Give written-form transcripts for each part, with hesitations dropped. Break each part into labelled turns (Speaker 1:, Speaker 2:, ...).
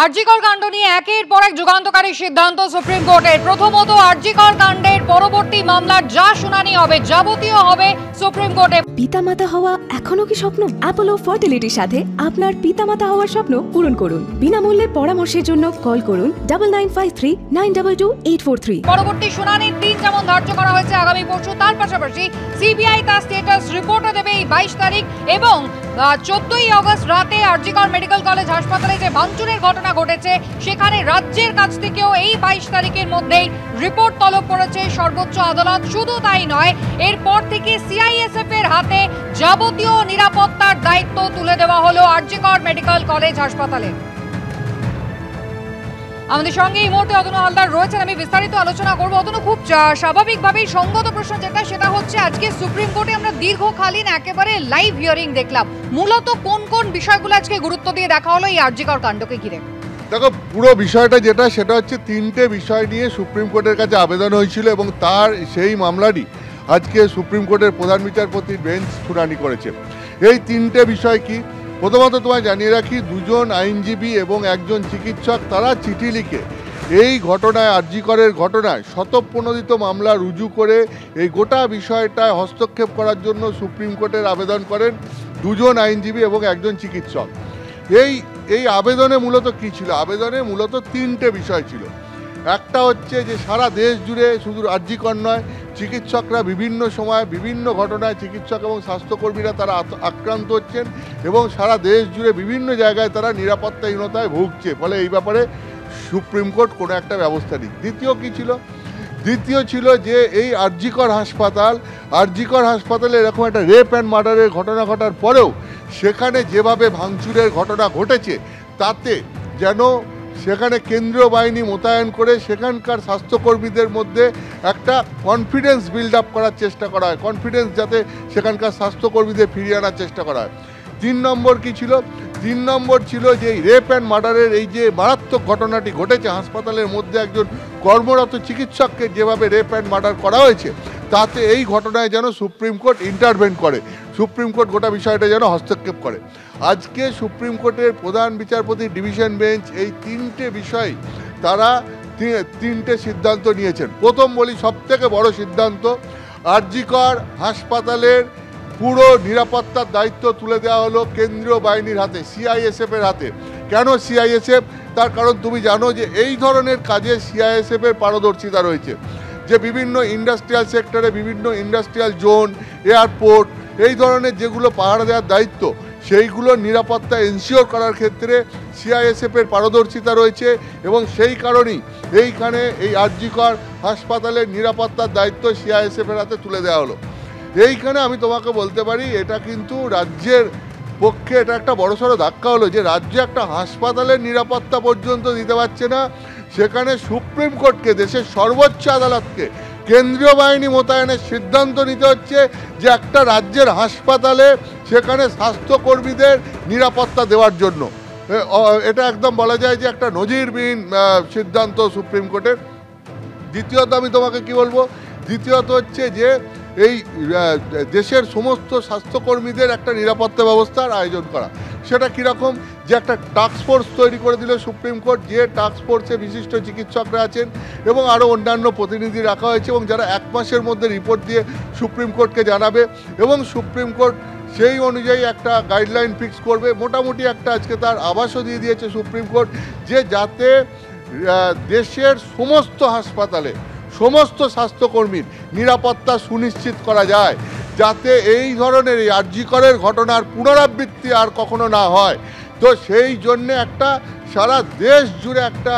Speaker 1: আরজিকর কাণ্ড নিয়ে একের পর এক যুগান্তকারী সিদ্ধান্ত সুপ্রিম কোর্টের। প্রথমত আরজিকর কাণ্ডের পরবর্তী মামলার যা শুনানি হবে যাবতীয় হবে সুপ্রিম কোর্টে।
Speaker 2: পিতামাতা হওয়া এখনো কি স্বপ্ন? অ্যাপোলো ফার্টিলিটির সাথে আপনার পিতামাতা হওয়ার স্বপ্ন পূরণ করুন। বিনামূল্যে পরামর্শের জন্য কল করুন 9953922843।
Speaker 1: পরবর্তী শুনানির দিন যেমন ধার্য করা হয়েছে আগামী পরশু, তার পাশাপাশি সিবিআই তার স্ট্যাটাস রিপোর্টও দেবে এই 22 তারিখ এবং 14ই আগস্ট রাতে আরজিকর মেডিকেল কলেজ হাসপাতালে যে ভাঙচুরের ঘটনা ঘটেছে সেখানে রাজ্যের কাছ থেকেও এই 22 তারিখের মধ্যেই রিপোর্ট তলব করেছে সর্বোচ্চ আদালত। শুধু তাই নয়, এরপর থেকে সিআইএসএফ এর হাতে যাবতীয় নিরাপত্তার দায়িত্ব তুলে দেওয়া হলো আরজিকর মেডিকেল কলেজ হাসপাতালে। আমাদের সঙ্গে এই মুহূর্তে অতনু হালদার রয়েছেন, আমি বিস্তারিত আলোচনা করবো। অতনু, খুব স্বাভাবিকভাবেই সঙ্গত প্রশ্ন সেটা হচ্ছে আজকে সুপ্রিম কোর্টে আমরা দীর্ঘকালীন একেবারে লাইভ হিয়ারিং দেখলাম। মূলত কোন কোন বিষয়গুলো আজকে গুরুত্ব দিয়ে দেখা হলো এই আরজিকর কাণ্ডকে ঘিরে?
Speaker 3: দেখো, পুরো বিষয়টা সেটা হচ্ছে তিনটে বিষয় নিয়ে সুপ্রিম কোর্টের কাছে আবেদন হয়েছিল এবং তার সেই মামলারই আজকে সুপ্রিম কোর্টের প্রধান বিচারপতির বেঞ্চ শুনানি করেছে। এই তিনটে বিষয় কি? প্রথমত তোমায় জানিয়ে রাখি, দুজন আইনজীবী এবং একজন চিকিৎসক তারা চিঠি লিখে এই ঘটনায়, আরজিকরের ঘটনায় স্বতঃপ্রণোদিত মামলা রুজু করে এই গোটা বিষয়টায় হস্তক্ষেপ করার জন্য সুপ্রিম কোর্টের আবেদন করেন দুজন আইনজীবী এবং একজন চিকিৎসক। এই আবেদনে মূলত কী ছিল? আবেদনে মূলত তিনটে বিষয় ছিল। একটা হচ্ছে যে সারা দেশ জুড়ে, শুধু আরজিকর নয়, চিকিৎসকরা বিভিন্ন সময় বিভিন্ন ঘটনায় চিকিৎসক এবং স্বাস্থ্যকর্মীরা তারা আক্রান্ত হচ্ছেন এবং সারা দেশ জুড়ে বিভিন্ন জায়গায় তারা নিরাপত্তাহীনতায় ভুগছে, ফলে এই ব্যাপারে সুপ্রিম কোর্ট কোনো একটা ব্যবস্থা নিক। দ্বিতীয় ছিল যে এই আরজিকর হাসপাতালে এরকম একটা রেপ অ্যান্ড মার্ডারের ঘটনা ঘটার পরেও সেখানে যেভাবে ভাঙচুরের ঘটনা ঘটেছে তাতে যেন সেখানে কেন্দ্রীয় বাহিনী মোতায়েন করে সেখানকার স্বাস্থ্যকর্মীদের মধ্যে একটা কনফিডেন্স বিল্ড আপ করার চেষ্টা করা হয়, কনফিডেন্স যাতে সেখানকার স্বাস্থ্যকর্মীদের ফিরিয়ে আনার চেষ্টা করা হয়। 3 নম্বর কী ছিল? 3 নম্বর ছিল যে এই রেপ অ্যান্ড মার্ডারের এই যে মারাত্মক ঘটনাটি ঘটেছে, হাসপাতালের মধ্যে একজন কর্মরত চিকিৎসককে যেভাবে রেপ অ্যান্ড মার্ডার করা হয়েছে, তাতে এই ঘটনায় যেন সুপ্রিম কোর্ট ইন্টারভেন করে, সুপ্রিম কোর্ট গোটা বিষয়টা যেন হস্তক্ষেপ করে। আজকে সুপ্রিম কোর্টের প্রধান বিচারপতি ডিভিশন বেঞ্চ এই তিনটে বিষয় তারা তিনটে সিদ্ধান্ত নিয়েছেন। প্রথম বলি, সবথেকে বড় সিদ্ধান্ত, আরজিকর হাসপাতালের পুরো নিরাপত্তার দায়িত্ব তুলে দেওয়া হলো কেন্দ্রীয় বাহিনীর হাতে, সিআইএসএফের হাতে। কেন সিআইএসএফ? তার কারণ তুমি জানো যে এই ধরনের কাজে সিআইএসএফের পারদর্শিতা রয়েছে, যে বিভিন্ন ইন্ডাস্ট্রিয়াল সেক্টরে, বিভিন্ন ইন্ডাস্ট্রিয়াল জোন, এয়ারপোর্ট, এই ধরনের যেগুলো পাহারা দেওয়ার দায়িত্ব, সেইগুলোর নিরাপত্তা এনশিওর করার ক্ষেত্রে সিআইএসএফের পারদর্শিতা রয়েছে এবং সেই কারণেই এইখানে এই আরজিকর হাসপাতালের নিরাপত্তার দায়িত্ব সিআইএসএফের হাতে তুলে দেওয়া হলো। এইখানে আমি তোমাকে বলতে পারি, এটা কিন্তু রাজ্যের পক্ষে এটা একটা বড়সড় ধাক্কা হলো যে রাজ্য একটা হাসপাতালের নিরাপত্তা পর্যন্ত দিতে পারছে না, সেখানে সুপ্রিম কোর্টকে, দেশের সর্বোচ্চ আদালতকে কেন্দ্রীয় বাহিনী মোতায়েনের সিদ্ধান্ত নিতে হচ্ছে যে একটা রাজ্যের হাসপাতালে সেখানে স্বাস্থ্যকর্মীদের নিরাপত্তা দেওয়ার জন্য। এটা একদম বলা যায় যে একটা নজিরবিহীন সিদ্ধান্ত সুপ্রিম কোর্টের। দ্বিতীয়ত আমি তোমাকে কি বলবো, দ্বিতীয়ত হচ্ছে যে এই দেশের সমস্ত স্বাস্থ্যকর্মীদের একটা নিরাপত্তা ব্যবস্থার আয়োজন করা। সেটা কীরকম? যে একটা টাস্ক ফোর্স তৈরি করে দিল সুপ্রিম কোর্ট, যে টাস্ক ফোর্সে বিশিষ্ট চিকিৎসকরা আছেন এবং আরও অন্যান্য প্রতিনিধি রাখা হয়েছে এবং যারা 1 মাসের মধ্যে রিপোর্ট দিয়ে সুপ্রিম কোর্টকে জানাবে এবং সুপ্রিম কোর্ট সেই অনুযায়ী একটা গাইডলাইন ফিক্স করবে। মোটামুটি একটা আজকে তার আভাসও দিয়ে দিয়েছে সুপ্রিম কোর্ট যে যাতে দেশের সমস্ত হাসপাতালে সমস্ত স্বাস্থ্যকর্মীর নিরাপত্তা সুনিশ্চিত করা যায়, যাতে এই ধরনের এই আরজিকরের ঘটনার পুনরাবৃত্তি আর কখনো না হয়। তো সেই জন্যে একটা সারা দেশ জুড়ে একটা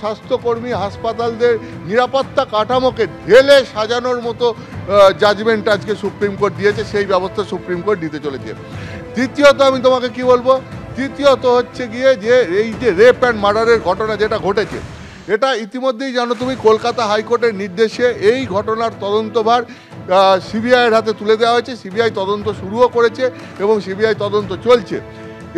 Speaker 3: স্বাস্থ্যকর্মী হাসপাতালদের নিরাপত্তা কাঠামোকে ঢেলে সাজানোর মতো জাজমেন্ট আজকে সুপ্রিম কোর্ট দিয়েছে, সেই ব্যবস্থা সুপ্রিম কোর্ট দিতে চলেছে। তৃতীয়ত আমি তোমাকে কি বলবো, তৃতীয়ত হচ্ছে গিয়ে যে এই যে রেপ অ্যান্ড মার্ডারের ঘটনা যেটা ঘটেছে, এটা ইতিমধ্যেই জানো তুমি, কলকাতা হাইকোর্টের নির্দেশে এই ঘটনার তদন্তভার সিবিআইয়ের হাতে তুলে দেওয়া হয়েছে। সিবিআই তদন্ত শুরুও করেছে এবং সিবিআই তদন্ত চলছে।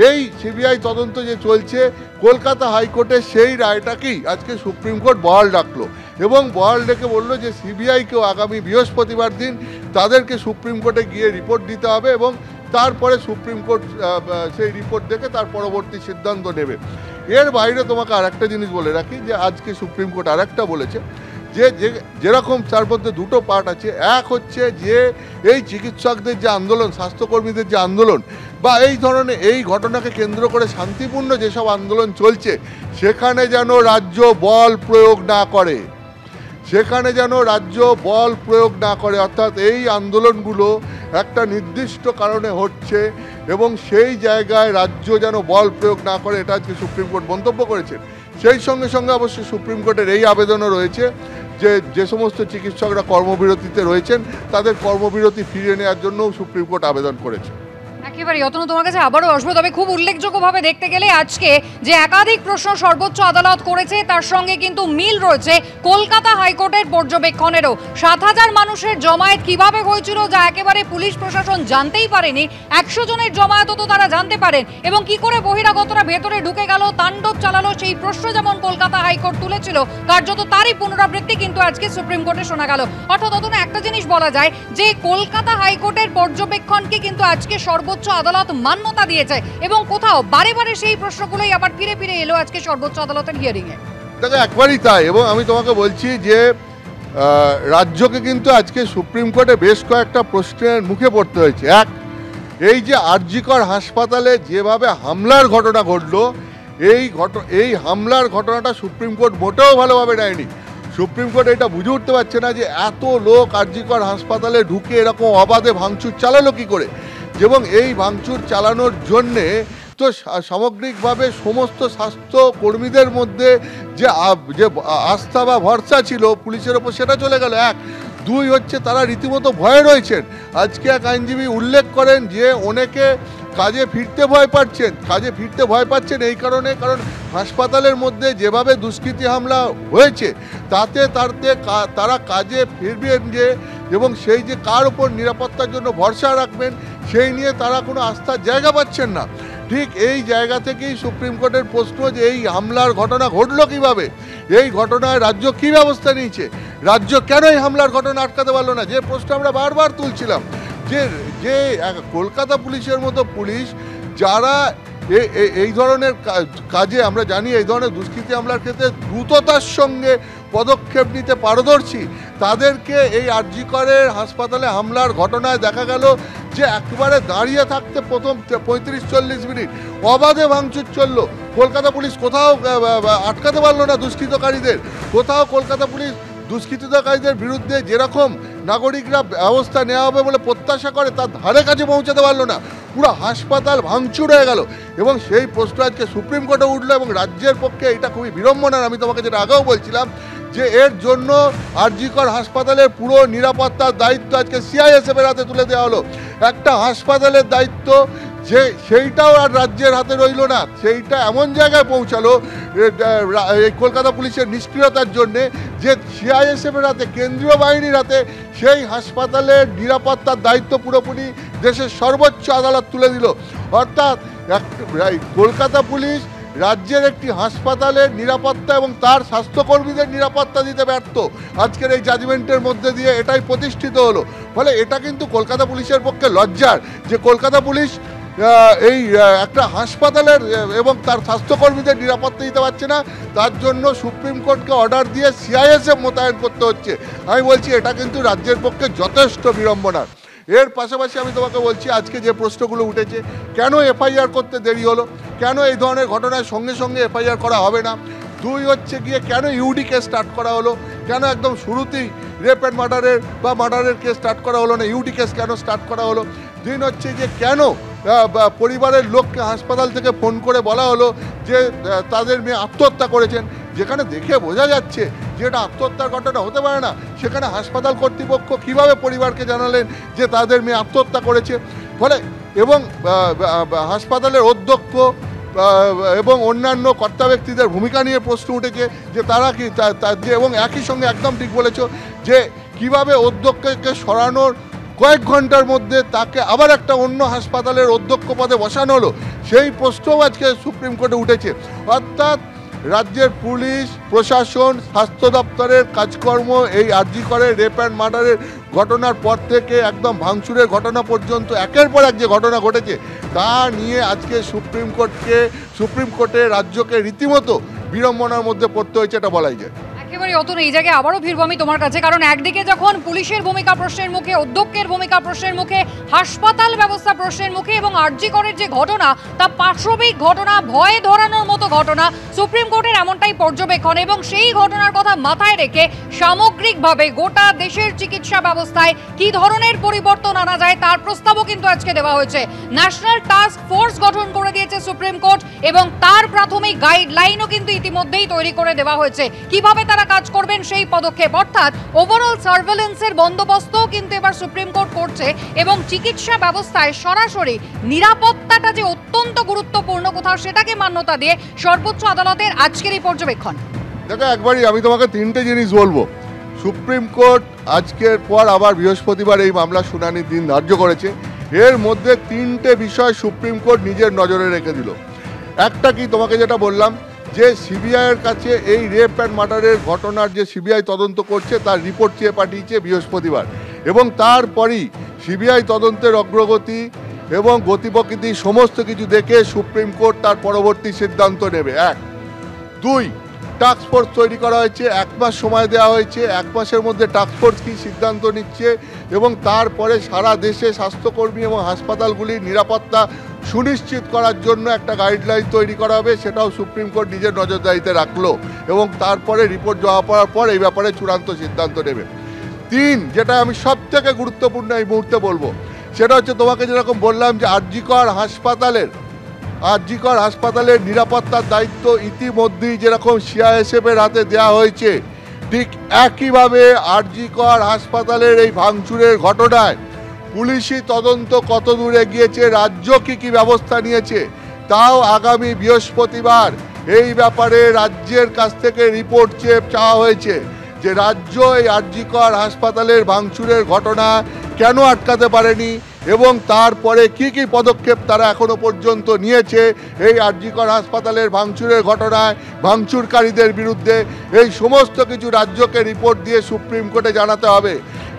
Speaker 3: এই সিবিআই তদন্ত যে চলছে, কলকাতা হাইকোর্টের সেই রায়টাকেই আজকে সুপ্রিম কোর্ট বহাল রাখলো এবং বহাল রেখে বললো যে সিবিআইকেও আগামী বৃহস্পতিবার দিন তাদেরকে সুপ্রিম কোর্টে গিয়ে রিপোর্ট দিতে হবে এবং তারপরে সুপ্রিম কোর্ট সেই রিপোর্ট দেখে তার পরবর্তী সিদ্ধান্ত নেবে। এর বাইরে তোমাকে আরেকটা জিনিস বলে রাখি যে আজকে সুপ্রিম কোর্ট আরেকটা বলেছে যে যেরকম তার মধ্যে দুটো পার্ট আছে। এক হচ্ছে যে এই চিকিৎসকদের যে আন্দোলন, স্বাস্থ্যকর্মীদের যে আন্দোলন বা এই ধরনের এই ঘটনাকে কেন্দ্র করে শান্তিপূর্ণ যেসব আন্দোলন চলছে সেখানে যেন রাজ্য বল প্রয়োগ না করে, সেখানে যেন রাজ্য বল প্রয়োগ না করে, অর্থাৎ এই আন্দোলনগুলো একটা নির্দিষ্ট কারণে হচ্ছে এবং সেই জায়গায় রাজ্য যেন বল প্রয়োগ না করে, এটা আজকে সুপ্রিম কোর্ট মন্তব্য করেছেন। সেই সঙ্গে সঙ্গে অবশ্যই সুপ্রিম কোর্টের এই আবেদনও রয়েছে যে সমস্ত চিকিৎসকরা কর্মবিরতিতে রয়েছেন তাদের কর্মবিরতি ফিরিয়ে নেওয়ার জন্যও সুপ্রিম কোর্ট আবেদন করেছে।
Speaker 1: একেবারে অতনু, তোমার কাছে আবারও আসবো, তবে খুব উল্লেখযোগ্যভাবে দেখতে গেলে আজকে যে একাধিক প্রশ্ন সর্বোচ্চ আদালত করেছে তার সঙ্গে কিন্তু মিল রয়েছে কলকাতা হাইকোর্টের পর্যবেক্ষণেরও। 7,000 মানুষের জমায়েত কিভাবে হয়েছিল যা একেবারে পুলিশ প্রশাসন জানতেই পারেনি, 100 জনের জমায়েত তো তারা জানতে পারেন, এবং কি করে বহিরাগতরা ভেতরে ঢুকে গেল, তাণ্ডব চালালো, সেই প্রশ্ন যেমন কলকাতা হাইকোর্ট তুলেছিল কার্যত তারই পুনরাবৃত্তি কিন্তু আজকে সুপ্রিম কোর্টে শোনা গেল। অর্থাৎ অতনু, একটা জিনিস বলা যায় যে কলকাতা হাইকোর্টের পর্যবেক্ষণকে কিন্তু আজকে সর্বোচ্চ আদালত মান্যতা দিয়েছে এবং কোথাও বারে বারে সেই প্রশ্নগুলোই আবার ফিরে ফিরে এলো আজকে সর্বোচ্চ আদালতের হিয়ারিং এ।
Speaker 3: দেখো, একবারই তাই। এবং আমি তোমাকে বলছি যে রাজ্যকে কিন্তু আজকে সুপ্রিম কোর্টে বেশ কয়েকটা প্রশ্নের মুখে পড়তে হয়েছে। এক, এই যে আরজিকর হাসপাতালে যেভাবে হামলার ঘটনা ঘটলো, এই হামলার ঘটনাটা সুপ্রিম কোর্ট মোটেও ভালোভাবে নেয়নি। সুপ্রিম কোর্ট এটা বুঝে উঠতে পারছে না যে এত লোক আরজিকর হাসপাতালে ঢুকে এরকম অবাধে ভাঙচুর চালালো কী করে, এবং এই ভাঙচুর চালানোর জন্যে তো সামগ্রিকভাবে সমস্ত স্বাস্থ্য কর্মীদের মধ্যে যে আস্থা বা ভরসা ছিল পুলিশের ওপর সেটা চলে গেল। এক, দুই হচ্ছে তারা রীতিমতো ভয়ে রয়েছেন। আজকে এক আইনজীবী উল্লেখ করেন যে অনেকে কাজে ফিরতে ভয় পাচ্ছেন এই কারণে, কারণ হাসপাতালের মধ্যে যেভাবে দুষ্কৃতী হামলা হয়েছে তাতে তারা কাজে ফিরবেন যে, এবং সেই যে কার ওপর নিরাপত্তার জন্য ভরসা রাখবেন সেই নিয়ে তারা কোনো আস্থার জায়গা পাচ্ছেন না। ঠিক এই জায়গা থেকেই সুপ্রিম কোর্টের প্রশ্ন যে এই হামলার ঘটনা ঘটলো কিভাবে, এই ঘটনায় রাজ্য কী ব্যবস্থা নিয়েছে, রাজ্য কেন এই হামলার ঘটনা আটকাতে পারলো না, যে প্রশ্ন আমরা বারবার তুলছিলাম। যে কলকাতা পুলিশের মতো পুলিশ যারা এই ধরনের কাজে, আমরা জানি এই ধরনের দুষ্কৃতী হামলার ক্ষেত্রে দ্রুততার সঙ্গে পদক্ষেপ নিতে পারদর্শী, তাদেরকে এই আরজিকরের হাসপাতালে হামলার ঘটনায় দেখা গেল যে একেবারে দাঁড়িয়ে থাকতে প্রথম 35-40 মিনিট অবাধে ভাঙচুর চললো। কলকাতা পুলিশ কোথাও আটকাতে পারলো না দুষ্কৃতকারীদের, কোথাও কলকাতা পুলিশ দুষ্কৃতকারীদের বিরুদ্ধে যেরকম নাগরিকরা ব্যবস্থা নেওয়া হবে বলে প্রত্যাশা করে তার ধারে কাছে পৌঁছাতে পারলো না, পুরো হাসপাতাল ভাঙচুর হয়ে গেল। এবং সেই প্রশ্ন আজকে সুপ্রিম কোর্টে উঠলো এবং রাজ্যের পক্ষে এটা খুবই বিড়ম্বনার। আমি তোমাকে যেটা আগেও বলছিলাম যে এর জন্য আরজিকর হাসপাতালের পুরো নিরাপত্তার দায়িত্ব আজকে সিআইএসএফের হাতে তুলে দেওয়া হলো। একটা হাসপাতালের দায়িত্ব সেইটাও আর রাজ্যের হাতে রইল না, সেইটা এমন জায়গায় পৌঁছালো এই কলকাতা পুলিশের নিষ্ক্রিয়তার জন্যে যে সিআইএসএফের হাতে, কেন্দ্রীয় বাহিনীর হাতে সেই হাসপাতালের নিরাপত্তার দায়িত্ব পুরোপুরি দেশের সর্বোচ্চ আদালত তুলে দিল। অর্থাৎ কলকাতা পুলিশ রাজ্যের একটি হাসপাতালের নিরাপত্তা এবং তার স্বাস্থ্যকর্মীদের নিরাপত্তা দিতে ব্যর্থ। আজকের এই জাজমেন্টের মধ্যে দিয়ে এটাই প্রতিষ্ঠিত হলো। ফলে এটা কিন্তু কলকাতা পুলিশের পক্ষে লজ্জার যে কলকাতা পুলিশ এই একটা হাসপাতালের এবং তার স্বাস্থ্যকর্মীদের নিরাপত্তা দিতে পারছে না, তার জন্য সুপ্রিম কোর্টকে অর্ডার দিয়ে সিআইএসএফ মোতায়েন করতে হচ্ছে। আমি বলছি এটা কিন্তু রাজ্যের পক্ষে যথেষ্ট বিড়ম্বনার। এর পাশাপাশি আমি তোমাকে বলছি আজকে যে প্রশ্নগুলো উঠেছে, কেন এফআইআর করতে দেরি হলো, কেন এই ধরনের ঘটনার সঙ্গে সঙ্গে এফআইআর করা হবে না, দুই হচ্ছে গিয়ে কেন ইউডি কেস স্টার্ট করা হলো, কেন একদম শুরুতেই রেপ অ্যান্ড মার্ডারের কেস স্টার্ট করা হলো না, ইউডি কেস কেন স্টার্ট করা হলো, তিন হচ্ছে যে কেন পরিবারের লোককে হাসপাতাল থেকে ফোন করে বলা হলো যে তাদের মেয়ে আত্মহত্যা করেছেন, যেখানে দেখে বোঝা যাচ্ছে যে এটা আত্মহত্যার ঘটনা হতে পারে না, সেখানে হাসপাতাল কর্তৃপক্ষ কিভাবে পরিবারকে জানালেন যে তাদের মেয়ে আত্মহত্যা করেছে। ফলে এবং হাসপাতালের অধ্যক্ষ এবং অন্যান্য কর্তা ব্যক্তিদের ভূমিকা নিয়ে প্রশ্ন উঠেছে যে তারা কি এবং একই সঙ্গে একদম ঠিক বলেছ যে কিভাবে অধ্যক্ষকে সরানোর কয়েক ঘন্টার মধ্যে তাকে আবার একটা অন্য হাসপাতালের অধ্যক্ষ পদে বসানো হলো, সেই প্রশ্নও আজকে সুপ্রিম কোর্টে উঠেছে। অর্থাৎ রাজ্যের পুলিশ প্রশাসন স্বাস্থ্য দপ্তরের কাজকর্ম এই আরজি করে রেপ অ্যান্ড মার্ডারের ঘটনার পর থেকে একদম ভাঙচুরের ঘটনা পর্যন্ত একের পর এক যে ঘটনা ঘটেছে তা নিয়ে আজকে সুপ্রিম কোর্টে রাজ্যকে রীতিমতো বিড়ম্বনার মধ্যে পড়তে হয়েছে, এটা বলাই যায়।
Speaker 1: একেবারে অতনু, এই জায়গায় আবারও ফিরবো আমি তোমার কাছে, কারণ একদিকে যখন পুলিশের ভূমিকা প্রশ্নের মুখে, অধ্যক্ষের ভূমিকা প্রশ্নের মুখে, হাসপাতাল ব্যবস্থা প্রশ্নের মুখে এবং আরজি করের যে ঘটনা তা পাশবিক ঘটনা, ভয় ধরানোর মতো ঘটনা, সুপ্রিম কোর্টের এমনটাই পর্যবেক্ষণ এবং সেই ঘটনার কথা মাথায় রেখে সামগ্রিকভাবে গোটা দেশের চিকিৎসা ব্যবস্থায় কি ধরনের পরিবর্তন আনা যায় তার প্রস্তাবও কিন্তু আজকে দেওয়া হয়েছে। ন্যাশনাল টাস্ক ফোর্স গঠন করে দিয়েছে সুপ্রিম কোর্ট এবং তার প্রাথমিক গাইডলাইনও কিন্তু ইতিমধ্যেই তৈরি করে দেওয়া হয়েছে কিভাবে তারা কাজ করবেন সেই পদক্ষেপ, অর্থাৎ ওভারঅল সার্ভেলেন্সের বন্দোবস্তও কিন্তু এবার সুপ্রিম কোর্ট করছে এবং চিকিৎসা ব্যবস্থায় সরাসরি নিরাপত্তাটা যে অত্যন্ত গুরুত্বপূর্ণ কোথাও সেটাকে মান্যতা দিয়ে সর্বোচ্চ আদালতের আজকের এই পর্যবেক্ষণ।
Speaker 3: দেখো একবারই আমি তোমাকে তিনটে জিনিস বলবো। সুপ্রিম কোর্ট আজকের পর আবার বৃহস্পতিবার এই মামলা শুনানির দিন ধার্য করেছে। এর মধ্যে তিনটে বিষয় সুপ্রিম কোর্ট নিজের নজরে রেখে দিল। একটা কি, তোমাকে যেটা বললাম যে সিবিআইয়ের কাছে এই রেপ অ্যান্ড মার্ডারের ঘটনার যে সিবিআই তদন্ত করছে তার রিপোর্ট চেয়ে পাঠিয়েছে বৃহস্পতিবার এবং তারপরই সিবিআই তদন্তের অগ্রগতি এবং গতিপ্রকৃতি সমস্ত কিছু দেখে সুপ্রিম কোর্ট তার পরবর্তী সিদ্ধান্ত নেবে। 1, 2, টাস্ক ফোর্স তৈরি করা হয়েছে, 1 মাস সময় দেওয়া হয়েছে, 1 মাসের মধ্যে টাস্ক ফোর্স কি সিদ্ধান্ত নিচ্ছে এবং তারপরে সারা দেশে স্বাস্থ্যকর্মী এবং হাসপাতালগুলির নিরাপত্তা সুনিশ্চিত করার জন্য একটা গাইডলাইন তৈরি করা হবে, সেটাও সুপ্রিম কোর্ট নিজের নজরদারিতে রাখলো এবং তারপরে রিপোর্ট জমা পড়ার পর এই ব্যাপারে চূড়ান্ত সিদ্ধান্ত নেবে। 3, যেটা আমি সব থেকে গুরুত্বপূর্ণ এই মুহূর্তে বলবো, সেটা হচ্ছে তোমাকে যেরকম বললাম যে আরজিকর হাসপাতালের নিরাপত্তার দায়িত্ব ইতিমধ্যেই যেরকম সিআইএসএফের হাতে দেওয়া হয়েছে, ঠিক একইভাবে আরজিকর হাসপাতালের এই ভাঙচুরের ঘটনায় পুলিশি তদন্ত কত দূরে গিয়েছে, রাজ্য কি ব্যবস্থা নিয়েছে, তাও আগামী বৃহস্পতিবার এই ব্যাপারে রাজ্যের কাছ থেকে রিপোর্ট চেয়ে চাওয়া হয়েছে যে রাজ্য এই আরজিকর হাসপাতালের ভাঙচুরের ঘটনা কেন আটকাতে পারেনি এবং তারপরে কি পদক্ষেপ তারা এখনো পর্যন্ত নিয়েছে এই আরজিকর হাসপাতালের ভাঙচুরের ঘটনায় ভাঙচুরকারীদের বিরুদ্ধে। এই সমস্ত কিছু রাজ্যকে রিপোর্ট দিয়ে সুপ্রিম কোর্টে জানাতে হবে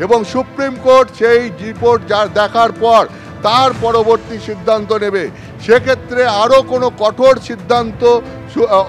Speaker 3: এবং সুপ্রিম কোর্ট সেই রিপোর্ট দেখার পর তার পরবর্তী সিদ্ধান্ত নেবে। সেক্ষেত্রে আরও কোনো কঠোর সিদ্ধান্ত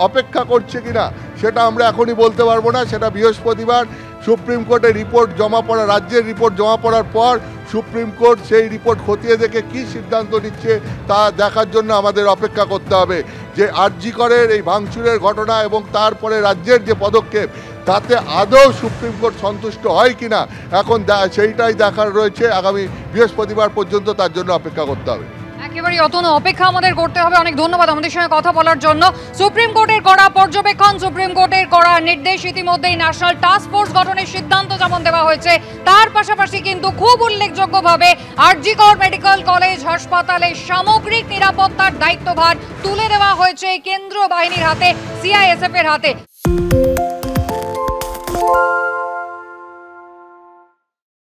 Speaker 3: অপেক্ষা করছে কিনা সেটা আমরা এখনই বলতে পারবো না, সেটা বৃহস্পতিবার সুপ্রিম কোর্টে রিপোর্ট জমা পড়া, রাজ্যের রিপোর্ট জমা পড়ার পর সুপ্রিম কোর্ট সেই রিপোর্ট খতিয়ে দেখে কি সিদ্ধান্ত নিচ্ছে তা দেখার জন্য আমাদের অপেক্ষা করতে হবে যে আরজি করের এই ভাঙচুরের ঘটনা এবং তারপরে রাজ্যের যে পদক্ষেপ তাতে আদৌ সুপ্রিম কোর্ট সন্তুষ্ট হয় কিনা এখন সেইটাই দেখার রয়েছে। আগামী বৃহস্পতিবার পর্যন্ত তার জন্য অপেক্ষা করতে হবে।
Speaker 1: একেবারে অতনু, অপেক্ষা আমাদের করতে হবে। অনেক ধন্যবাদ আমাদের সঙ্গে কথা বলার জন্য। সুপ্রিম কোর্টের করা পর্যবেক্ষণ, সুপ্রিম কোর্টের করা নির্দেশ, ইতিমধ্যেই ন্যাশনাল টাস্ক ফোর্স গঠনের সিদ্ধান্ত যেমন দেওয়া হয়েছে তার পাশাপাশি কিন্তু খুব উল্লেখযোগ্যভাবে আরজিকর মেডিকেল কলেজ হাসপাতালে সামগ্রিক নিরাপত্তার দায়িত্বভার তুলে দেওয়া হয়েছে কেন্দ্রীয় বাহিনীর হাতে, সিআইএসএফ এর হাতে।